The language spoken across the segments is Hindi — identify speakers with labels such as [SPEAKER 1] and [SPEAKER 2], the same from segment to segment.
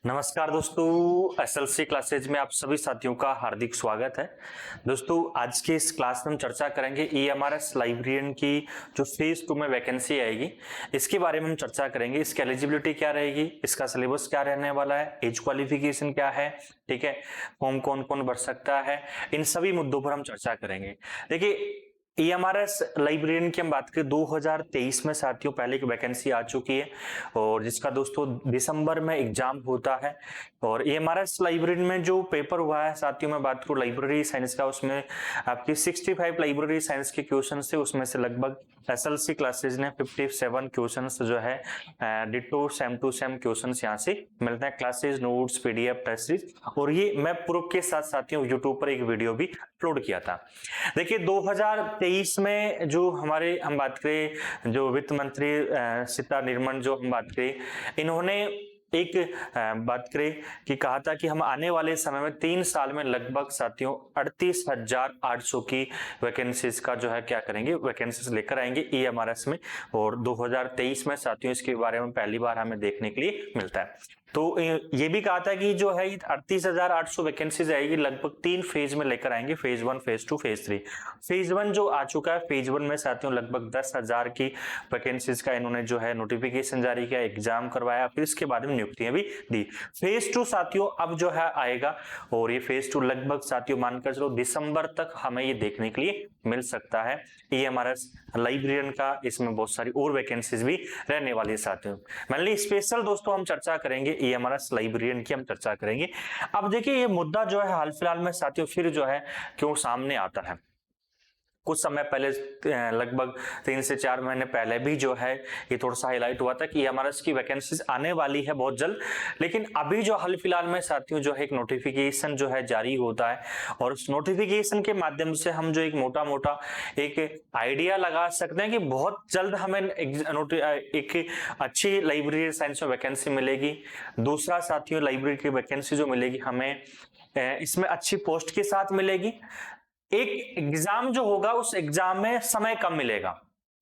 [SPEAKER 1] नमस्कार दोस्तों, एसएलसी क्लासेज में आप सभी साथियों का हार्दिक स्वागत है। दोस्तों, आज के इस क्लास में हम चर्चा करेंगे ईएमआरएस लाइब्रेरियन की जो फेज 2 में वैकेंसी आएगी, इसके बारे में हम चर्चा करेंगे। इसकी एलिजिबिलिटी क्या रहेगी, इसका सिलेबस क्या रहने वाला है, एज क्वालिफिकेशन क्या है, ठीक है, फॉर्म कौन कौन भर सकता है, इन सभी मुद्दों पर हम चर्चा करेंगे। देखिए, ईएमआरएस लाइब्रेरियन की हम बात करें 2023 में साथियों पहले एक वैकेंसी आ चुकी है और जिसका दोस्तों दिसंबर में एग्जाम होता है। और ईएमआरएस लाइब्रेरियन में जो पेपर हुआ है साथियों में बात करूं लाइब्रेरी साइंस का, उसमें आपकी 65 लाइब्रेरी साइंस के क्वेश्चन थे, उसमें से लगभग एसएलसी क्लासेज ने 57 क्वेश्चन जो है ditto same to same question यहाँ से मिलते हैं, classes notes PDF test series. और ये मैं प्रूफ के साथ साथियों यूट्यूब पर एक वीडियो भी अपलोड किया था। देखिए 2023 में जो हम बात करें, जो वित्त मंत्री सीतारमण जो हम बात करें, इन्होंने एक बात करें कि कहा था कि हम आने वाले समय में 3 साल में लगभग साथियों 38,800 की वैकेंसीज का जो है क्या करेंगे, वैकेंसीज लेकर आएंगे ईएमआरएस में। और 2023 में साथियों इसके बारे में पहली बार हमें देखने के लिए मिलता है। तो ये भी कहा था कि जो है 38,800 वैकेंसीज आएगी, लगभग 3 फेज में लेकर आएंगे, फेज 1, फेज 2, फेज 3। फेज 1 जो आ चुका है, फेज 1 में साथियों लगभग 10,000 की वैकेंसीज का इन्होंने जो है नोटिफिकेशन जारी किया, एग्जाम करवाया, फिर इसके बाद में नियुक्तियां भी दी। फेज 2 साथियों अब जो है आएगा और ये फेज 2 लगभग साथियों मानकर चलो दिसंबर तक हमें ये देखने के लिए मिल सकता है ईएमआरएस लाइब्रेरियन का। इसमें बहुत सारी और वैकेंसीज भी रहने वाली है साथियों। मान ली स्पेशल दोस्तों हम चर्चा करेंगे ईएमआरएस लाइब्रेरियन की, हम चर्चा करेंगे। अब देखिए ये मुद्दा जो है हाल फिलहाल में साथियों फिर जो है क्यों सामने आता है। कुछ समय पहले लगभग 3 से 4 महीने पहले भी जो है ये थोड़ा सा हाईलाइट हुआ था कि एमआरएस की वैकेंसीज आने वाली है बहुत जल्द। लेकिन अभी जो हाल फिलहाल में साथियों जो है एक नोटिफिकेशन जो है जारी होता है और उस नोटिफिकेशन के माध्यम से हम जो एक मोटा मोटा एक आइडिया लगा सकते हैं कि बहुत जल्द हमें एक अच्छी लाइब्रेरी साइंस में वैकेंसी मिलेगी। दूसरा साथियों लाइब्रेरी की वैकेंसी जो मिलेगी हमें इसमें अच्छी पोस्ट के साथ मिलेगी। एक एग्जाम जो होगा उस एग्जाम में समय कम मिलेगा,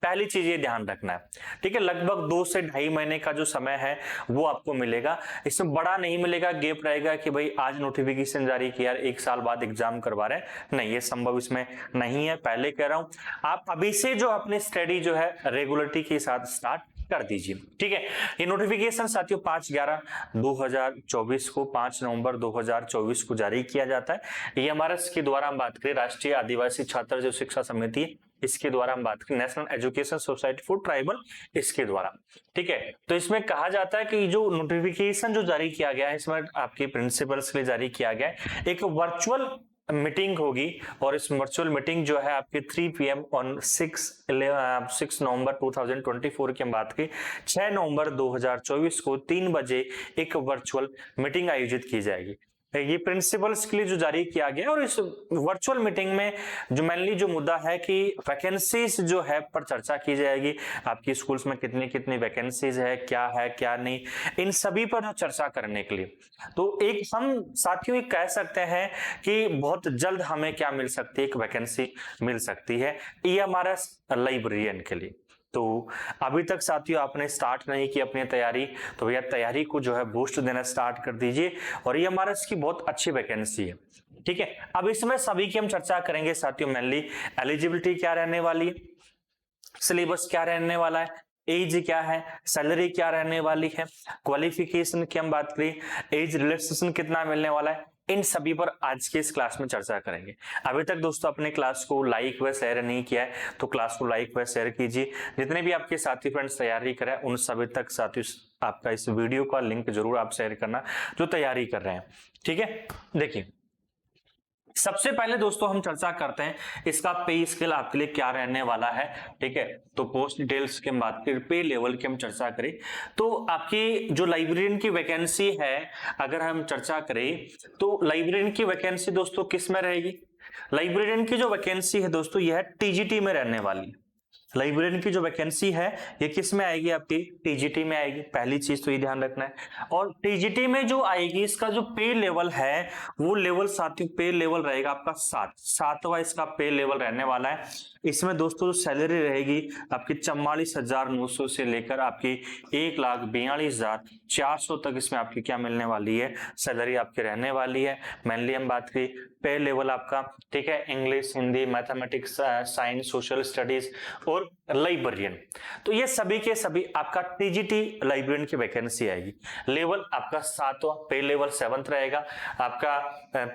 [SPEAKER 1] पहली चीज ये ध्यान रखना है, ठीक है। लगभग 2 से 2.5 महीने का जो समय है वो आपको मिलेगा, इसमें बड़ा नहीं मिलेगा, गैप रहेगा कि भाई आज नोटिफिकेशन जारी किया 1 साल बाद एग्जाम करवा रहे हैं, नहीं, ये संभव इसमें नहीं है। पहले कह रहा हूं आप अभी से जो अपनी स्टडी जो है रेगुलरिटी के साथ स्टार्ट कर दीजिए, ठीक है। ये नोटिफिकेशन साथियों 5/11/2024 को 5 नवंबर 2024 को जारी किया जाता है। ईएमआरएस के द्वारा हम बात करें राष्ट्रीय आदिवासी छात्र जो शिक्षा समिति है, इसके द्वारा हम बात करें national education society for tribal, इसके द्वारा, ठीक है। तो इसमें कहा जाता है कि जो नोटिफिकेशन जो जारी किया गया है इसमें आपके प्रिंसिपल्स के लिए जारी किया गया है, एक वर्चुअल मीटिंग होगी और इस वर्चुअल मीटिंग जो है आपके 3 PM ऑन 6 नवंबर 2024 की हम बात की 6 नवंबर 2024 को 3 बजे एक वर्चुअल मीटिंग आयोजित की जाएगी। ये प्रिंसिपल्स के लिए जो जारी किया गया और इस वर्चुअल मीटिंग में जो मेनली जो मुद्दा है कि वैकेंसीज जो है पर चर्चा की जाएगी, आपकी स्कूल्स में कितनी कितनी वैकेंसीज है क्या नहीं, इन सभी पर चर्चा करने के लिए। तो एक हम साथियों कह सकते हैं कि बहुत जल्द हमें क्या मिल सकती है, एक वैकेंसी मिल सकती है ईएमआरएस लाइब्रेरियन के लिए। तो अभी तक साथियों आपने स्टार्ट नहीं की अपनी तैयारी, तो भैया तैयारी को जो है बूस्ट देना स्टार्ट कर दीजिए और ये हमारा इसकी बहुत अच्छी वैकेंसी है, ठीक है। अब इसमें सभी की हम चर्चा करेंगे साथियों, मेनली एलिजिबिलिटी क्या रहने वाली है, सिलेबस क्या रहने वाला है, एज क्या है, सैलरी क्या रहने वाली है, क्वालिफिकेशन की हम बात करें, एज रिलैक्सेशन कितना मिलने वाला है, इन सभी पर आज के इस क्लास में चर्चा करेंगे। अभी तक दोस्तों अपने क्लास को लाइक व शेयर नहीं किया है तो क्लास को लाइक व शेयर कीजिए। जितने भी आपके साथी फ्रेंड्स तैयारी करें उन सभी तक साथियों आपका इस वीडियो का लिंक जरूर आप शेयर करना जो तैयारी कर रहे हैं, ठीक है। देखिए सबसे पहले दोस्तों हम चर्चा करते हैं इसका पे स्केल आपके लिए क्या रहने वाला है, ठीक है। तो पोस्ट डिटेल्स की बात करें, पे लेवल की हम चर्चा करें तो आपकी जो लाइब्रेरियन की वैकेंसी है अगर हम चर्चा करें तो लाइब्रेरियन की वैकेंसी दोस्तों किस में रहेगी, लाइब्रेरियन की जो वैकेंसी है दोस्तों यह टीजीटी में रहने वाली है, लाइब्रेरियन की जो वैकेंसी है ये किस में आएगी, आपकी टीजीटी में आएगी, पहली चीज तो ये ध्यान रखना है। और टीजीटी में जो आएगी इसका जो पे लेवल है वो लेवल साथियों पे लेवल रहेगा आपका 7वां इसका पे लेवल रहने वाला है। इसमें दोस्तों सैलरी रहेगी आपकी 44,900 से लेकर आपकी 1,42,400 तक इसमें आपकी क्या मिलने वाली है, सैलरी आपकी रहने वाली है। मेनली हम बात करें पे लेवल आपका, ठीक है, English, Hindi, mathematics, science, social studies और लाइब्रेरियन, तो ये सभी के सभी आपका टीजीटी लाइब्रेरियन की वैकेंसी आएगी। लेवल आपका 7वां, पे लेवल 7th रहेगा आपका,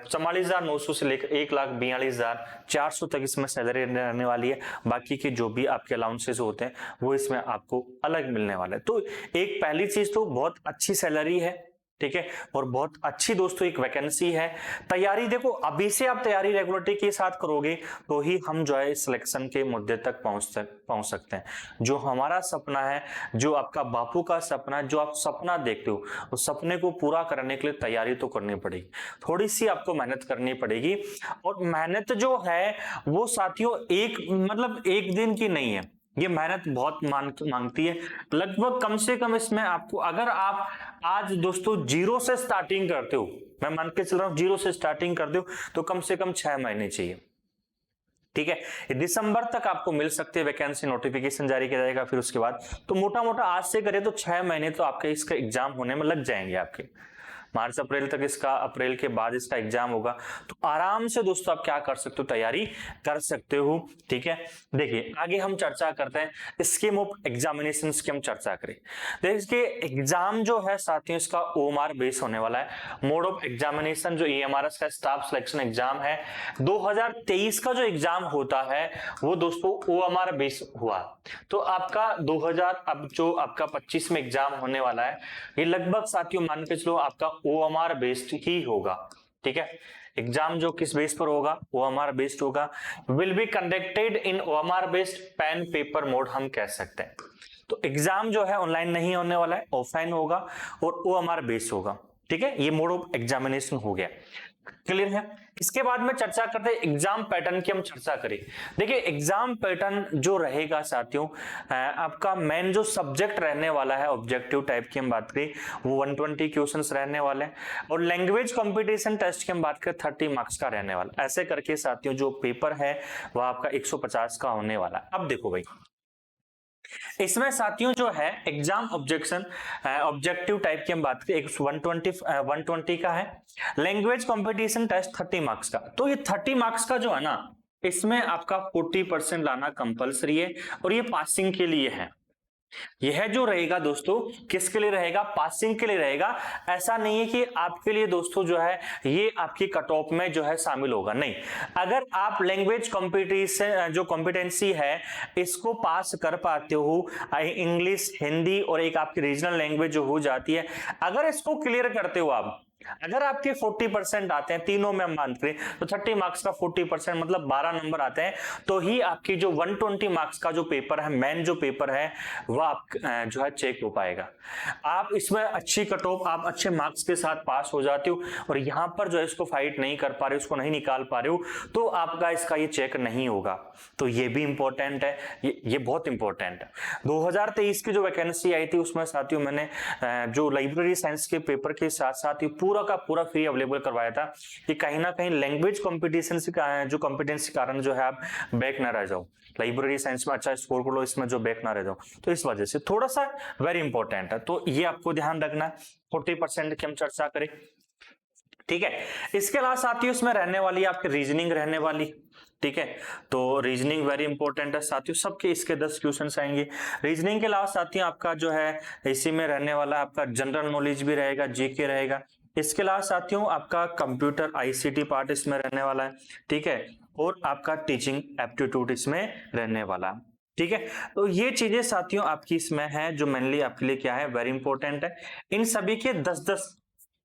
[SPEAKER 1] 44,900 से लेकर 1,42,400 तक इसमें सैलरी रहने वाली है। बाकी के जो भी आपके अलाउंसेस होते हैं वो इसमें आपको अलग मिलने वाला है। तो एक पहली चीज तो बहुत अच्छी सैलरी है, ठीक है, और बहुत अच्छी दोस्तों एक वैकेंसी है। तैयारी देखो अभी से आप तैयारी रेगुलरिटी के साथ करोगे तो ही हम जो है सिलेक्शन के मुद्दे तक पहुंच सकते हैं। जो हमारा सपना है, जो आपका बापू का सपना है, जो आप सपना देखते हो उस सपने को पूरा करने के लिए तैयारी तो करनी पड़ेगी, थोड़ी सी आपको मेहनत करनी पड़ेगी। और मेहनत जो है वो साथियों एक दिन की नहीं है, ये मेहनत बहुत मांगती है। लगभग कम से कम इसमें आपको, अगर आप आज दोस्तों जीरो से स्टार्टिंग करते हो, मैं मान के चल रहा हूं जीरो से स्टार्टिंग करते हो, तो कम से कम 6 महीने चाहिए, ठीक है। दिसंबर तक आपको मिल सकती है वैकेंसी, नोटिफिकेशन जारी किया जाएगा फिर उसके बाद। तो मोटा मोटा आज से करें तो 6 महीने तो आपके इसका एग्जाम होने में लग जाएंगे आपके। मार्च अप्रैल तक इसका, अप्रैल के बाद इसका एग्जाम होगा। तो आराम से दोस्तों आप क्या कर सकते हो, तैयारी कर सकते हो, ठीक है। देखिए आगे हम चर्चा करते हैं स्कीम ऑफ एग्जामिनेशन की, हम चर्चा करें। देखिए एग्जाम जो है साथियों इसका ओएमआर बेस होने वाला है। मोड ऑफ एग्जामिनेशन जो ईएमआरएस का स्टाफ सिलेक्शन एग्जाम है 2023 का जो एग्जाम होता है वो दोस्तों ओएमआर बेस हुआ। तो आपका 2000 अब जो आपका 25 में एग्जाम होने वाला है ये लगभग साथियों मान के चलो आपका ओएमआर बेस्ड ही होगा, ठीक है। एग्जाम जो किस बेस पर होगा, ओएमआर बेस्ड होगा। Will be conducted in OMR based pen paper mode हम कह सकते हैं। तो एग्जाम जो है ऑनलाइन नहीं होने वाला है, ऑफलाइन होगा और ओएमआर बेस्ड होगा, ठीक है। ये मोड ऑफ एग्जामिनेशन हो गया, क्लियर है। इसके बाद में चर्चा करते हैं एग्जाम पैटर्न की, हम चर्चा करें। देखिए एग्जाम पैटर्न जो रहेगा साथियों, आपका मेन जो सब्जेक्ट रहने वाला है ऑब्जेक्टिव टाइप की हम बात करें वो 120 क्वेश्चंस रहने वाले हैं। और लैंग्वेज कंपटीशन टेस्ट की हम बात करें 30 मार्क्स का रहने वाला। ऐसे करके साथियों जो पेपर है वह आपका 150 का होने वाला है। अब देखो भाई इसमें साथियों जो है एग्जाम ऑब्जेक्टिव टाइप की हम बात करें 120 का है। लैंग्वेज कंपटीशन टेस्ट 30 मार्क्स का। तो ये 30 मार्क्स का जो है ना इसमें आपका 40% लाना कंपलसरी है और ये पासिंग के लिए है। यह जो रहेगा दोस्तों किसके लिए रहेगा, पासिंग के लिए रहेगा। ऐसा नहीं है कि आपके लिए दोस्तों जो है ये आपकी कट ऑफ में जो है शामिल होगा, नहीं। अगर आप लैंग्वेज कॉम्पिटिशन जो कॉम्पिटेंसी है इसको पास कर पाते हो, इंग्लिश, हिंदी और एक आपकी रीजनल लैंग्वेज जो हो जाती है, अगर इसको क्लियर करते हो आप, अगर आपके 40% आते हैं तीनों में हम मानते हैं तो 30 मार्क्स का 40% मतलब 12 नंबर आते हैं, तो ही आपकी जो 120 मार्क्स का जो पेपर है, मेन जो पेपर है वह आप जो है चेक हो पाएगा। आप इसमें अच्छी कट ऑफ, आप अच्छे मार्क्स के साथ पास हो जाते हो और यहां पर जो है इसको फाइट नहीं कर पा रहे हो, इसको नहीं निकाल पा रहे हो, तो आपका इसका ये चेक नहीं होगा। तो ये भी इंपॉर्टेंट है, ये बहुत इंपॉर्टेंट है। 2023 की जो वैकेंसी आई थी उसमें साथियों मैंने जो लाइब्रेरी साइंस के पेपर के साथ साथ पूरा का पूरा फ्री अवेलेबल करवाया था कि कहीं ना कहीं लैंग्वेज कॉम्पिटिशन से जो कॉम्पिटेंसी कारण जो है आप बैक ना रह जाओ, लाइब्रेरी साइंस में अच्छा स्कोर कर लो, इसमें जो बैक ना रह जाओ। तो इस वजह से थोड़ा सा वेरी इंपॉर्टेंट है, तो ये आपको ध्यान रखना है। 40% की हम चर्चा करें, ठीक है। इसके अलावा साथियों इसमें रहने वाली आपकी रीजनिंग रहने वाली, ठीक है। तो रीजनिंग वेरी इंपॉर्टेंट है साथियों, सबके इसके 10 क्वेश्चंस आएंगे। रीजनिंग के अलावा साथियों आपका जो है इसी में रहने वाला आपका जनरल नॉलेज भी रहेगा, जीके रहेगा। इसके अलावा साथियों आपका कंप्यूटर आईसीटी पार्ट इसमें रहने वाला है, ठीक है, और आपका टीचिंग एप्टीट्यूड इसमें रहने वाला है, ठीक है। तो ये चीजें साथियों आपकी इसमें है जो मेनली आपके लिए क्या है वेरी इंपॉर्टेंट है। इन सभी के 10-10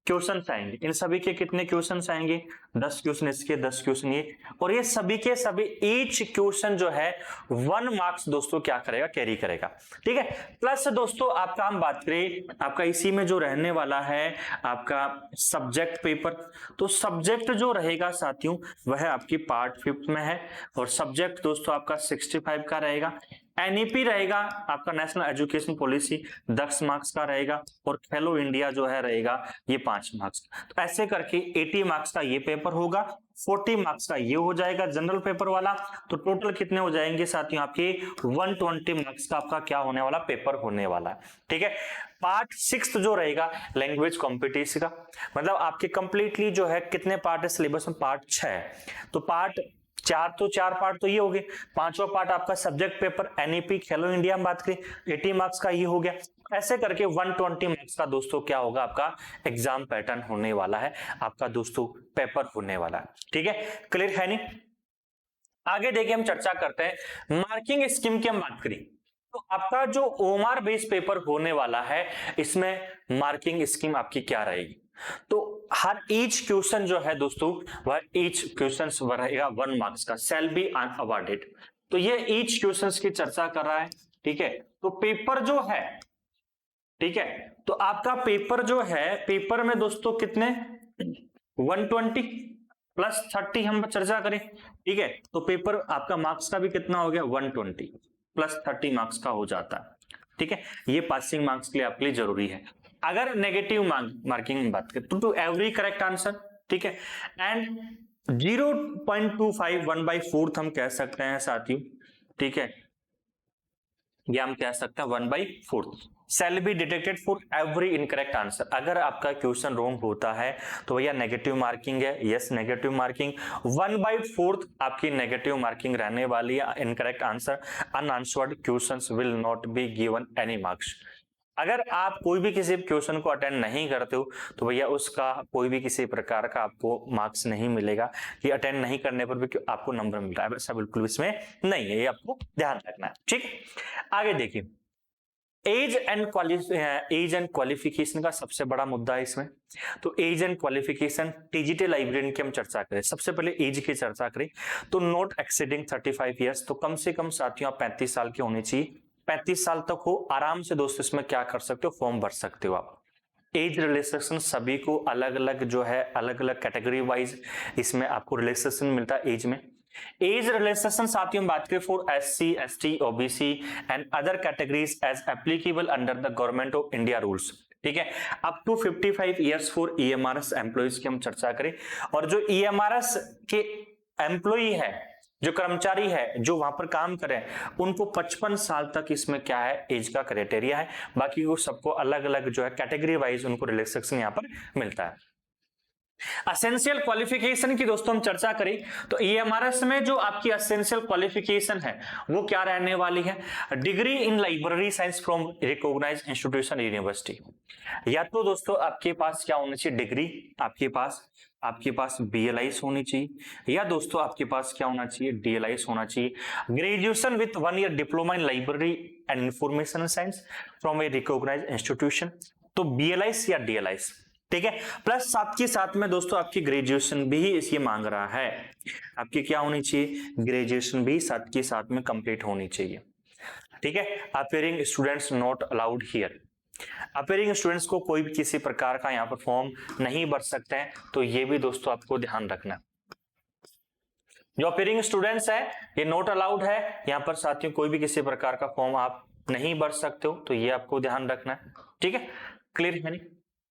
[SPEAKER 1] क्वेश्चन आएंगे। इन सभी के कितने क्वेश्चन आएंगे, 10 क्वेश्चन इसके, 10 क्वेश्चन ये, और ये सभी के सभी ईच क्वेश्चन जो है 1 मार्क्स दोस्तों क्या करेगा, कैरी करेगा, ठीक है। प्लस दोस्तों आपका हम बात करें आपका इसी में जो रहने वाला है आपका सब्जेक्ट पेपर, तो सब्जेक्ट जो रहेगा साथियों वह आपकी पार्ट 5th में है और सब्जेक्ट दोस्तों आपका 65 का रहेगा। एनईपी रहेगा आपका नेशनल एजुकेशन पॉलिसी 10 मार्क्स का रहेगा, और खेलो इंडिया जो है रहेगा ये 5 मार्क्स। तो ऐसे करके 80 मार्क्स का ये पेपर होगा, 40 मार्क्स का ये हो जाएगा जनरल पेपर वाला। तो टोटल कितने हो जाएंगे साथियों, आपके 120 मार्क्स का आपका क्या होने वाला, पेपर होने वाला है। ठीक है। पार्ट 6 जो रहेगा लैंग्वेज कॉम्पिटिशन का, मतलब आपके कंप्लीटली जो है कितने पार्ट है सिलेबस में, पार्ट 6 है। तो पार्ट 4 पार्ट तो ये हो गए, 5वां पार्ट आपका सब्जेक्ट पेपर एनईपी खेलो इंडिया में बात करें 80 मार्क्स का ये हो गया। ऐसे करके 120 मार्क्स का दोस्तों क्या होगा, आपका एग्जाम पैटर्न होने वाला है, आपका दोस्तों पेपर होने वाला है। ठीक है, क्लियर है नहीं। आगे देखिए हम चर्चा करते हैं मार्किंग स्कीम की हम बात करें तो आपका जो ओएमआर बेस्ड पेपर होने वाला है इसमें मार्किंग स्कीम आपकी क्या रहेगी। तो हर ईच क्वेश्चन जो है दोस्तों वह ईच क्वेश्चन रहेगा 1 मार्क्स का, शैल बी अनअवॉर्डेड। तो ये ईच क्वेश्चन की चर्चा कर रहा है। ठीक है, तो पेपर जो है, ठीक है, तो आपका पेपर जो है, पेपर में दोस्तों कितने 120 प्लस 30 हम चर्चा करें। ठीक है, तो पेपर आपका मार्क्स का भी कितना हो गया 120 प्लस 30 मार्क्स का हो जाता है। ठीक है, ये पासिंग मार्क्स के लिए आपके लिए जरूरी है। अगर नेगेटिव मार्किंग में बात करें तो टू एवरी करेक्ट आंसर, ठीक है, एंड 0.25 1/4 हम कह सकते हैं साथियों। ठीक है, ये हम कह सकते हैं 1/4 shall be detected for every incorrect answer. अगर आपका क्वेश्चन रॉन्ग होता है तो भैया नेगेटिव मार्किंग है, यस नेगेटिव मार्किंग 1/4 आपकी नेगेटिव मार्किंग रहने वाली है। Incorrect answer unanswered questions will not be given any marks. अगर आप कोई भी किसी क्वेश्चन को अटेंड नहीं करते हो तो भैया उसका कोई भी किसी प्रकार का आपको मार्क्स नहीं मिलेगा कि अटेंड नहीं करने पर भी आपको नंबर मिल रहा है, ऐसा बिल्कुल इसमें नहीं है, ये आपको ध्यान रखना है। ठीक, आगे देखिए एज एंड क्वालिफिकेशन का सबसे बड़ा मुद्दा है इसमें। तो age and qualification digital librarian की हम चर्चा करें, सबसे पहले एज की चर्चा करें तो नॉट एक्सीडिंग 35 ईयर्स, तो कम से कम साथियों आप 35 साल के होने चाहिए। 35 साल तक हो आराम से दोस्तों इसमें क्या कर सकते हो, फॉर्म भर सकते हो आप। एज रिलैक्सेशन सभी को अलग अलग जो है अलग अलग कैटेगरी वाइज इसमें आपको रिलैक्सेशन मिलता है एज में। एज रिलैक्सेशन साथियों बात करें for SC ST OBC and other categories as applicable under the government of India rules. ठीक है, up to 55 years for EMRS employees की हम चर्चा करें, और जो EMRS के एम्प्लॉई है, जो कर्मचारी है जो वहां पर काम करें, उनको 55 साल तक इसमें क्या है एज का क्राइटेरिया है। बाकी वो सबको अलग अलग जो है कैटेगरी वाइज उनको रिलैक्सेशन यहाँ पर मिलता है। असेंशियल क्वालिफिकेशन की दोस्तों हम चर्चा करें तो EMRS में जो आपकी असेंशियल क्वालिफिकेशन है वो क्या रहने वाली है, degree in library science from recognised institution university. या तो दोस्तों आपके पास क्या होनी चाहिए डिग्री, आपके पास BLIS होनी चाहिए, या दोस्तों आपके पास क्या होना चाहिए DLIS होना चाहिए। Graduation with 1 year diploma in library and information science from a recognised institution, तो BLIS या DLIS। ठीक है, प्लस साथ के साथ में दोस्तों आपकी ग्रेजुएशन भी ये मांग रहा है, आपकी क्या होनी चाहिए ग्रेजुएशन भी साथ के साथ में कंप्लीट होनी चाहिए। ठीक है, appearing students not allowed here, appearing students को कोई भी किसी प्रकार का यहाँ पर फॉर्म नहीं भर सकते हैं, तो ये भी दोस्तों आपको ध्यान रखना। जो अपीयरिंग स्टूडेंट्स है ये नॉट अलाउड है, यहाँ पर साथियों कोई भी किसी प्रकार का फॉर्म आप नहीं भर सकते हो, तो ये आपको ध्यान रखना है। ठीक है, क्लियर है नहीं,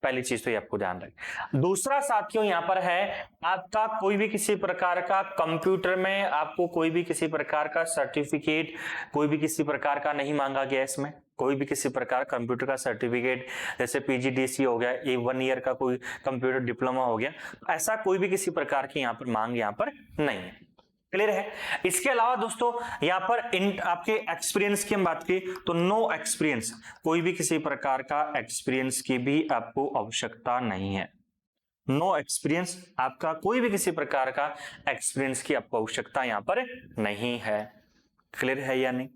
[SPEAKER 1] पहली चीज तो ये आपको ध्यान रखें। दूसरा साथियों यहाँ पर है आपका कोई भी किसी प्रकार का कंप्यूटर में आपको कोई भी किसी प्रकार का सर्टिफिकेट कोई भी किसी प्रकार का नहीं मांगा गया। इसमें कोई भी किसी प्रकार कंप्यूटर का सर्टिफिकेट जैसे PGDC हो गया, ये 1 ईयर का कोई कंप्यूटर डिप्लोमा हो गया, ऐसा कोई भी किसी प्रकार की यहाँ पर मांग यहाँ पर नहीं है। क्लियर है। इसके अलावा दोस्तों यहाँ पर आपके एक्सपीरियंस की हम बात की तो नो एक्सपीरियंस, कोई भी किसी प्रकार का एक्सपीरियंस की भी आपको आवश्यकता नहीं है। नो एक्सपीरियंस, आपका कोई भी किसी प्रकार का एक्सपीरियंस की आपको आवश्यकता यहाँ पर नहीं है। क्लियर है या नहीं।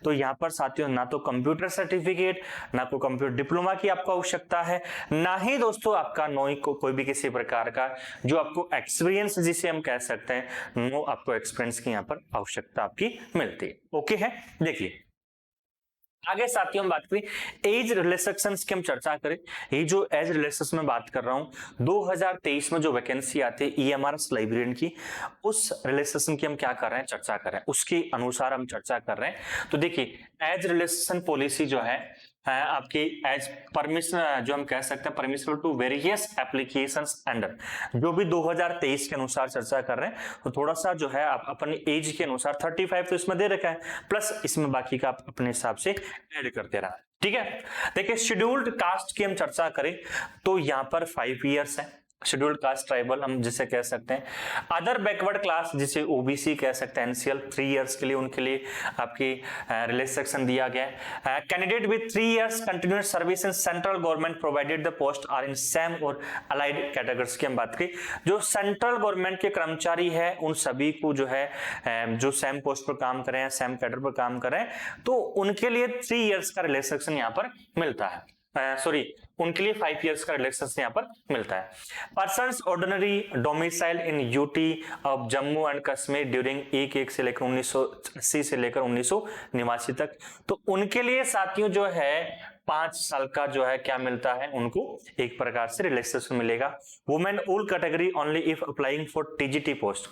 [SPEAKER 1] तो यहाँ पर साथियों ना तो कंप्यूटर सर्टिफिकेट ना कोई कंप्यूटर डिप्लोमा की आपको आवश्यकता है, ना ही दोस्तों आपका कोई भी किसी प्रकार का जो आपको एक्सपीरियंस जिसे हम कह सकते हैं नो आपको एक्सपीरियंस की यहाँ पर आवश्यकता आपकी मिलती है। ओके है। देखिए आगे साथियों हम बात करें एज रिलैक्सेशंस की, हम चर्चा करें। ये जो एज रिलैक्सेशन में बात कर रहा हूं 2023 में जो वैकेंसी आती है ईएमआरएस लाइब्रेरियन की, उस रिलैक्सेशन की हम क्या कर रहे हैं, चर्चा कर रहे हैं, उसके अनुसार हम चर्चा कर रहे हैं। तो देखिए एज रिलैक्सेशन पॉलिसी जो है आपकी एज परमिशन, जो हम कह सकते हैं permission to various applications under, जो भी 2023 के अनुसार चर्चा कर रहे हैं, तो थोड़ा सा जो है आप अपनी एज के अनुसार 35 तो इसमें दे रखा है, प्लस इसमें बाकी का आप अपने हिसाब से ऐड करते रहा। ठीक है, देखिए शेड्यूल्ड कास्ट की हम चर्चा करें तो यहाँ पर 5 इयर्स है, शेड्यूल्ड कास्ट ट्राइबल हम जिसे कह सकते हैं। अदर बैकवर्ड क्लास जिसे ओबीसी कह सकते हैं एनसीएल 3 इयर्स के लिए, उनके लिए आपकी रिलैक्सेशन दिया गया है। Candidate with 3 years continuous service in central government provided the post are in same और अलाइड कैटेगरीज की हम बात करें, जो सेंट्रल गवर्नमेंट के कर्मचारी है उन सभी को जो है जो सेम पोस्ट पर काम करें, सेम कैडर पर काम करें, तो उनके लिए 3 इयर्स का रिलैक्सेशन यहाँ पर मिलता है। सॉरी, उनके लिए 5 इयर्स का रिलैक्सेशन यहाँ पर मिलता है। Persons ordinary domicile in UT of Jammu and Kashmir during 1 से लेकर 1980 से लेकर 1989 तक, तो उनके लिए साथियों जो है 5 साल का जो है क्या मिलता है, उनको एक प्रकार से रिलैक्सेशन मिलेगा। Women all category only if applying for TGT post,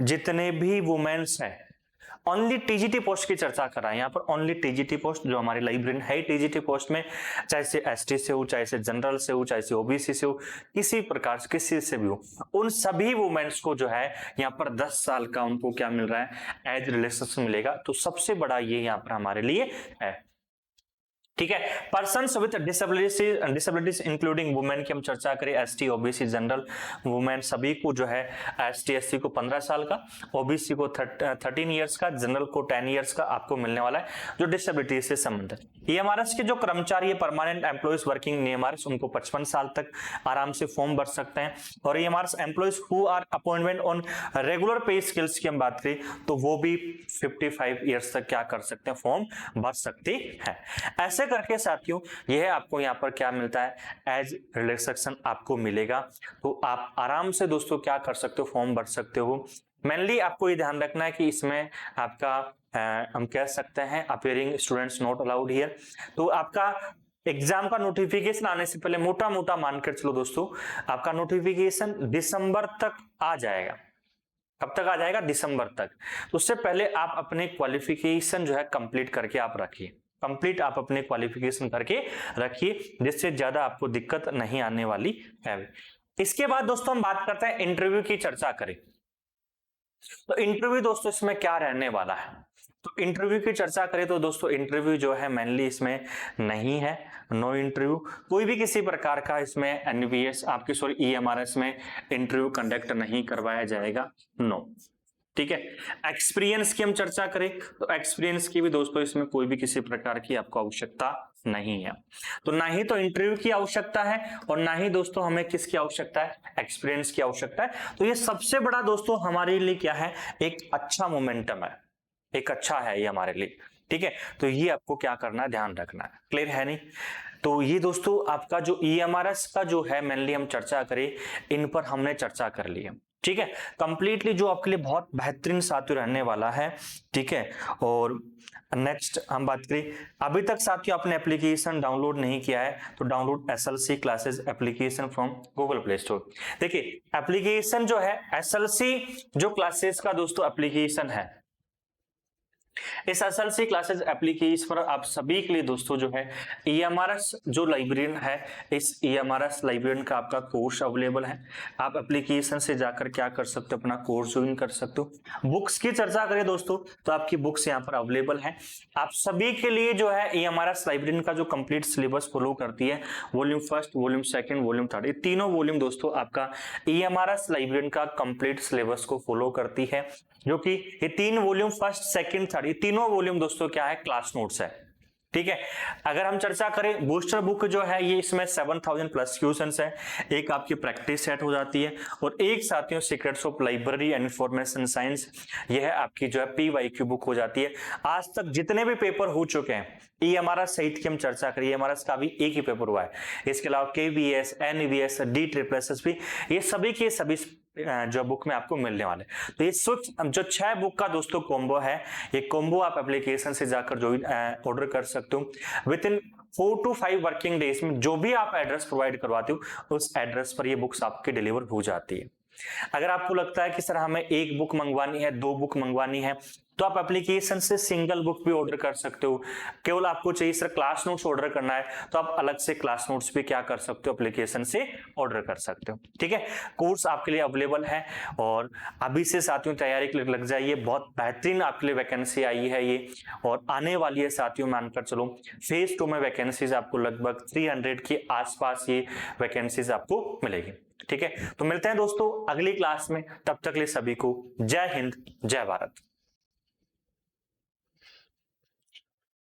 [SPEAKER 1] जितने भी वुमेन्स हैं ओनली टीजीटी पोस्ट की चर्चा कर रहा है यहाँ पर, ओनली टीजीटी पोस्ट जो हमारी लाइब्रेरी है टीजीटी पोस्ट में, चाहे से एसटी से हो, चाहे से जनरल से हो, चाहे से ओबीसी से हो, किसी प्रकार से किसी से भी हो, उन सभी वुमेन्स को जो है यहाँ पर 10 साल का उनको क्या मिल रहा है, एज रिलैक्सेशन मिलेगा। तो सबसे बड़ा ये यहाँ पर हमारे लिए है। ठीक है, persons with disabilities including women की हम चर्चा करें, एसटी ओबीसी जनरल वुमेन सभी को जो है एसटी एससी को 15 साल का, ओबीसी को 13 इयर्स का, जनरल को 10 इयर्स का आपको मिलने वाला है जो डिसेबिलिटी से संबंधित। ईएमआरएस के जो कर्मचारी है परमानेंट एम्प्लॉइज वर्किंग ईएमआरएस, उनको 55 साल तक आराम से फॉर्म भर सकते हैं। और EMRS employees who are appointment on regular pay scales की हम बात करें तो वो भी 55 इयर्स तक क्या कर सकते हैं, फॉर्म भर सकते हैं। ऐसे करके साथियों यह आपको यहां पर क्या मिलता है, एज रिलैक्सेशन आपको मिलेगा। तो आप आराम से दोस्तों क्या कर सकते हो, फॉर्म भर सकते हो। मेनली आपको ये ध्यान रखना है कि इसमें आपका हम कह सकते हैं appearing students not allowed here. तो आपका एग्जाम का नोटिफिकेशन आने से पहले मोटा मोटा मानकर चलो दोस्तों, आपका नोटिफिकेशन दिसंबर तक आ जाएगा। कब तक आ जाएगा, दिसंबर तक। तो उससे पहले आप अपने क्वालिफिकेशन जो है कंप्लीट करके आप रखिए, कंप्लीट आप अपने क्वालिफिकेशन करके रखिए, जिससे ज्यादा आपको दिक्कत नहीं आने वाली है। इसके बाद दोस्तों हम बात करते हैं इंटरव्यू की चर्चा करें। तो इंटरव्यू दोस्तों इसमें क्या रहने वाला है, तो इंटरव्यू की चर्चा करें तो दोस्तों इंटरव्यू जो है मेनली इसमें नहीं है, नो इंटरव्यू, कोई भी किसी प्रकार का इसमें एनवीएस आपकी सॉरी ईएमआरएस में इंटरव्यू कंडक्ट नहीं करवाया जाएगा, नो। ठीक है, एक्सपीरियंस की हम चर्चा करें तो एक्सपीरियंस की भी दोस्तों इसमें कोई भी किसी प्रकार की आपको आवश्यकता नहीं है। तो ना ही तो इंटरव्यू की आवश्यकता है और ना ही दोस्तों हमें किसकी आवश्यकता है, एक्सपीरियंस की आवश्यकता है। तो ये सबसे बड़ा दोस्तों हमारे लिए क्या है, एक अच्छा मोमेंटम है, एक अच्छा है ये हमारे लिए। ठीक है, तो ये आपको क्या करना है, ध्यान रखना है। क्लियर है नहीं? तो ये दोस्तों आपका जो ईएमआरएस का जो है मेनली हम चर्चा करें, इन पर हमने चर्चा कर ली है। ठीक है, कंप्लीटली जो आपके लिए बहुत बेहतरीन साथियों रहने वाला है। ठीक है, और नेक्स्ट हम बात करें, अभी तक साथियों आपने एप्लीकेशन डाउनलोड नहीं किया है तो download SLC classes application from Google play store. देखिए एप्लीकेशन जो है एसएलसी जो क्लासेस का दोस्तों एप्लीकेशन है, इस एसएलसी क्लासेस एप्लीकेशन पर आप सभी के लिए दोस्तों जो है ईएमआरएस जो लाइब्रेरियन है, इस ईएमआरएस लाइब्रेरियन का आपका कोर्स अवेलेबल है। आप एप्लीकेशन से जाकर क्या कर सकते हो, अपना कोर्स ज्वाइन कर सकते हो। बुक्स की चर्चा करें दोस्तों तो आपकी बुक्स यहाँ पर अवेलेबल है। आप सभी के लिए जो है ईएमआरएस लाइब्रेरियन का जो कंप्लीट सिलेबस फॉलो करती है, volume first, volume second, volume third, ये तीनों वॉल्यूम दोस्तों आपका ईएमआरएस लाइब्रेरियन का कंप्लीट सिलेबस को फॉलो करती है, जो कि ये 3 वॉल्यूम फर्स्ट सेकंड थर्ड, ये तीनों वॉल्यूम दोस्तों क्या है, क्लास नोट्स है। ठीक है, अगर हम चर्चा करें बूस्टर बुक जो है ये इसमें 7000 प्लस क्वेश्चंस है, एक आपकी प्रैक्टिस सेट हो जाती है और एक साथियों secrets of library and information science, यह है आपकी जो है पीवाईक्यू बुक हो जाती है। आज तक जितने भी पेपर हो चुके हैं ईएमआरएस सहित की हम चर्चा करें, ईएमआरएस का भी एक ही पेपर हुआ है, इसके अलावा KVS, NVS, D triple S भी, ये सभी के सभी जो बुक में आपको मिलने वाले। तो ये जो 6 बुक का दोस्तों कॉम्बो है, ये कॉम्बो आप एप्लीकेशन से जाकर जो ऑर्डर कर सकते हो। With in 4 to 5 working days में जो भी आप एड्रेस प्रोवाइड करवाते हो उस एड्रेस पर ये बुक्स आपके डिलीवर हो जाती है। अगर आपको लगता है कि सर हमें 1 बुक मंगवानी है, 2 बुक मंगवानी है, तो आप एप्लीकेशन से सिंगल बुक भी ऑर्डर कर सकते हो। केवल आपको चाहिए सर क्लास नोट्स ऑर्डर करना है, तो आप अलग से क्लास नोट्स भी क्या कर सकते हो, एप्लीकेशन से ऑर्डर कर सकते हो। ठीक है, कोर्स आपके लिए अवेलेबल है और अभी से साथियों तैयारी के लिए लग जाइए। बहुत बेहतरीन आपके लिए वैकेंसी आई है ये और आने वाली है साथियों। मानकर चलो फेज 2 में वैकेंसीज आपको लगभग 300 के आसपास ये वैकेंसीज आपको मिलेगी। ठीक है, तो मिलते हैं दोस्तों अगली क्लास में। तब तक के लिए सभी को जय हिंद, जय भारत।